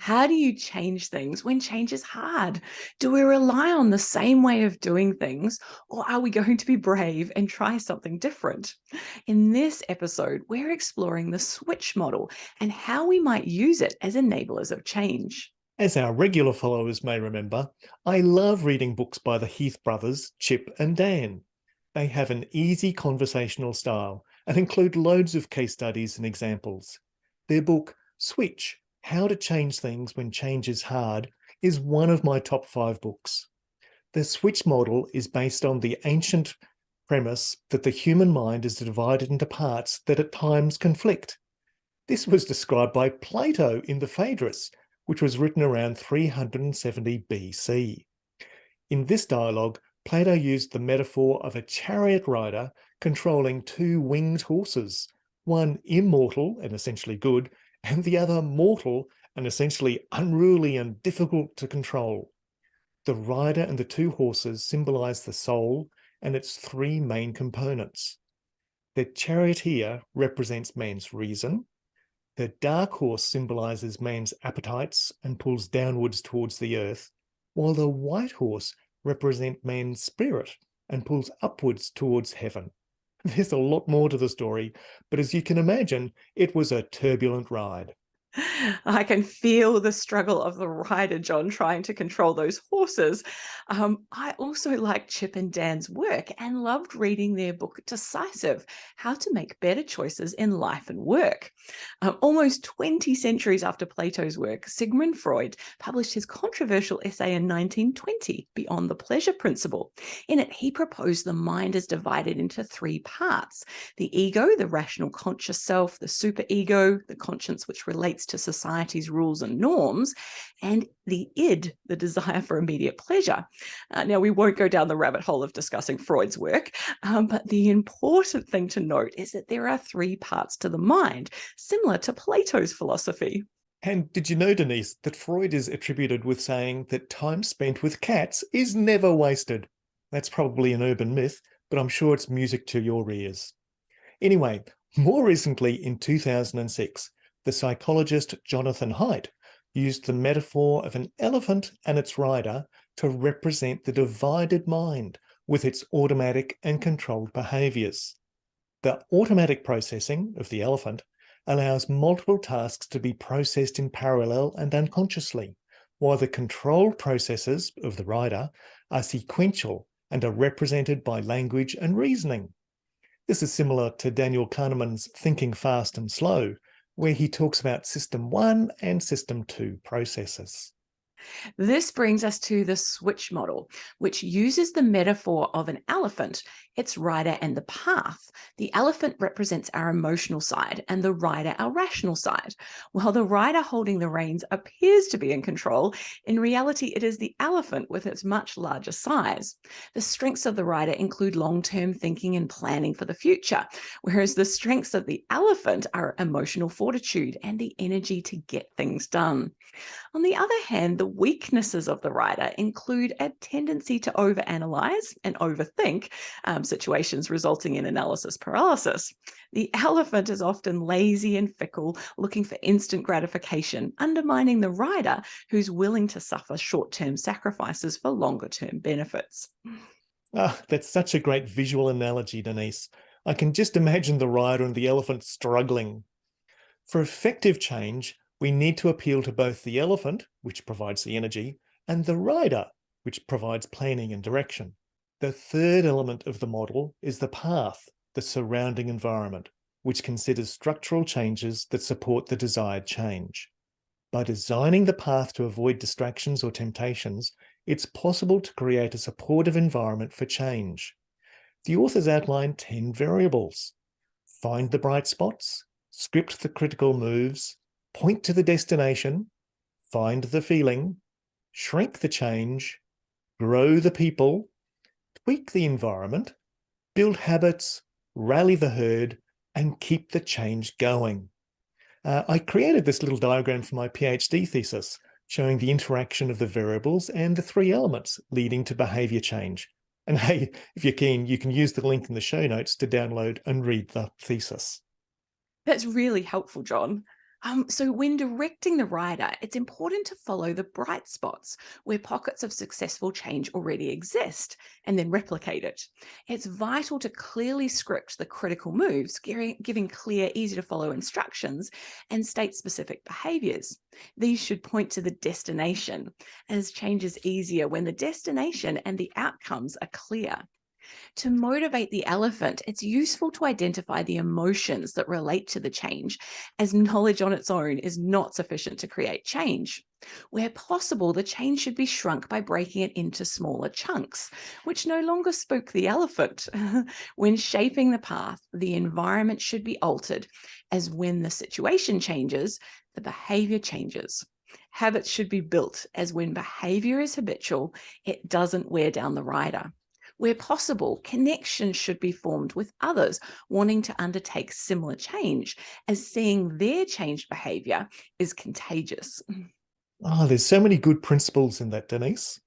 How do you change things when change is hard? Do we rely on the same way of doing things, or are we going to be brave and try something different? In this episode, we're exploring the switch model and how we might use it as enablers of change. As our regular followers may remember, I love reading books by the Heath brothers, Chip and Dan. They have an easy conversational style and include loads of case studies and examples. Their book, Switch: How to Change Things When Change is Hard, is one of my top 5 books. The switch model is based on the ancient premise that the human mind is divided into parts that at times conflict. This was described by Plato in the Phaedrus, which was written around 370 BC. In this dialogue, Plato used the metaphor of a chariot rider controlling 2 winged horses, one immortal and essentially good, and the other mortal and essentially unruly and difficult to control. The rider and the 2 horses symbolize the soul and its 3 main components. The charioteer represents man's reason. The dark horse symbolizes man's appetites and pulls downwards towards the earth, while the white horse represents man's spirit and pulls upwards towards heaven. There's a lot more to the story, but as you can imagine, it was a turbulent ride. I can feel the struggle of the rider, John, trying to control those horses. I also liked Chip and Dan's work and loved reading their book, Decisive: How to Make Better Choices in Life and Work. Almost 20 centuries after Plato's work, Sigmund Freud published his controversial essay in 1920, Beyond the Pleasure Principle. In it, he proposed the mind is divided into 3 parts: the ego, the rational conscious self; the superego, the conscience which relates to society's rules and norms; and the id, the desire for immediate pleasure. Now, we won't go down the rabbit hole of discussing Freud's work, but the important thing to note is that there are 3 parts to the mind, similar to Plato's philosophy. And did you know, Denise, that Freud is attributed with saying that time spent with cats is never wasted? That's probably an urban myth, but I'm sure it's music to your ears. Anyway, more recently in 2006, the psychologist Jonathan Haidt used the metaphor of an elephant and its rider to represent the divided mind with its automatic and controlled behaviours. The automatic processing of the elephant allows multiple tasks to be processed in parallel and unconsciously, while the controlled processes of the rider are sequential and are represented by language and reasoning. This is similar to Daniel Kahneman's Thinking Fast and Slow, where he talks about System 1 and System 2 processes. This brings us to the switch model, which uses the metaphor of an elephant, its rider, and the path. The elephant represents our emotional side and the rider our rational side. While the rider holding the reins appears to be in control, in reality it is the elephant with its much larger size. The strengths of the rider include long-term thinking and planning for the future, whereas the strengths of the elephant are emotional fortitude and the energy to get things done. On the other hand, the weaknesses of the writer include a tendency to overanalyze and overthink situations, resulting in analysis paralysis. The elephant is often lazy and fickle, looking for instant gratification, undermining the rider who's willing to suffer short-term sacrifices for longer-term benefits. Ah, that's such a great visual analogy, Denise. I can just imagine the rider and the elephant struggling. For effective change, we need to appeal to both the elephant, which provides the energy, and the rider, which provides planning and direction. The third element of the model is the path, the surrounding environment, which considers structural changes that support the desired change. By designing the path to avoid distractions or temptations, it's possible to create a supportive environment for change. The authors outline 10 variables. Find the bright spots, script the critical moves, point to the destination, find the feeling, shrink the change, grow the people, tweak the environment, build habits, rally the herd, and keep the change going. I created this little diagram for my PhD thesis, showing the interaction of the variables and the 3 elements leading to behaviour change. And hey, if you're keen, you can use the link in the show notes to download and read the thesis. That's really helpful, John. So when directing the rider, it's important to follow the bright spots where pockets of successful change already exist and then replicate it. It's vital to clearly script the critical moves, giving clear, easy to follow instructions and state specific behaviors. These should point to the destination, as change is easier when the destination and the outcomes are clear. To motivate the elephant, it's useful to identify the emotions that relate to the change, as knowledge on its own is not sufficient to create change. Where possible, the change should be shrunk by breaking it into smaller chunks, which no longer spook the elephant. When shaping the path, the environment should be altered, as when the situation changes, the behavior changes. Habits should be built, as when behavior is habitual, it doesn't wear down the rider. Where possible, connections should be formed with others wanting to undertake similar change, as seeing their changed behavior is contagious. There's so many good principles in that, Denise.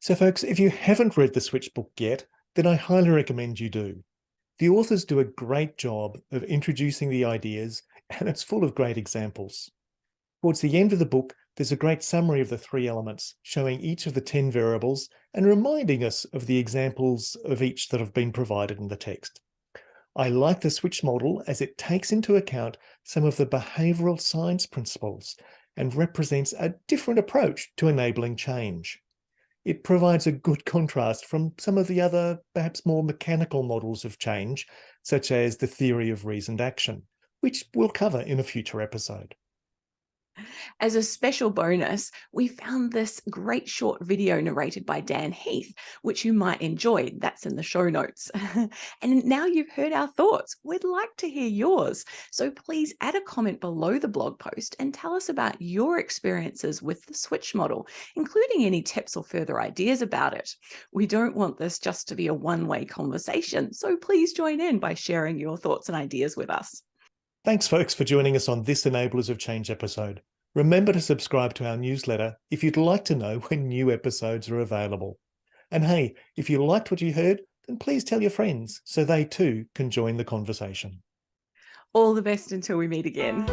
So folks, if you haven't read the Switch book yet, then I highly recommend you do. The authors do a great job of introducing the ideas, and it's full of great examples. Towards the end of the book, there's a great summary of the 3 elements, showing each of the 10 variables and reminding us of the examples of each that have been provided in the text. I like the switch model as it takes into account some of the behavioural science principles and represents a different approach to enabling change. It provides a good contrast from some of the other, perhaps more mechanical models of change, such as the theory of reasoned action, which we'll cover in a future episode. As a special bonus, we found this great short video narrated by Dan Heath, which you might enjoy. That's in the show notes. And now you've heard our thoughts. We'd like to hear yours. So please add a comment below the blog post and tell us about your experiences with the switch model, including any tips or further ideas about it. We don't want this just to be a one-way conversation, so please join in by sharing your thoughts and ideas with us. Thanks, folks, for joining us on this Enablers of Change episode. Remember to subscribe to our newsletter if you'd like to know when new episodes are available. And hey, if you liked what you heard, then please tell your friends so they too can join the conversation. All the best until we meet again.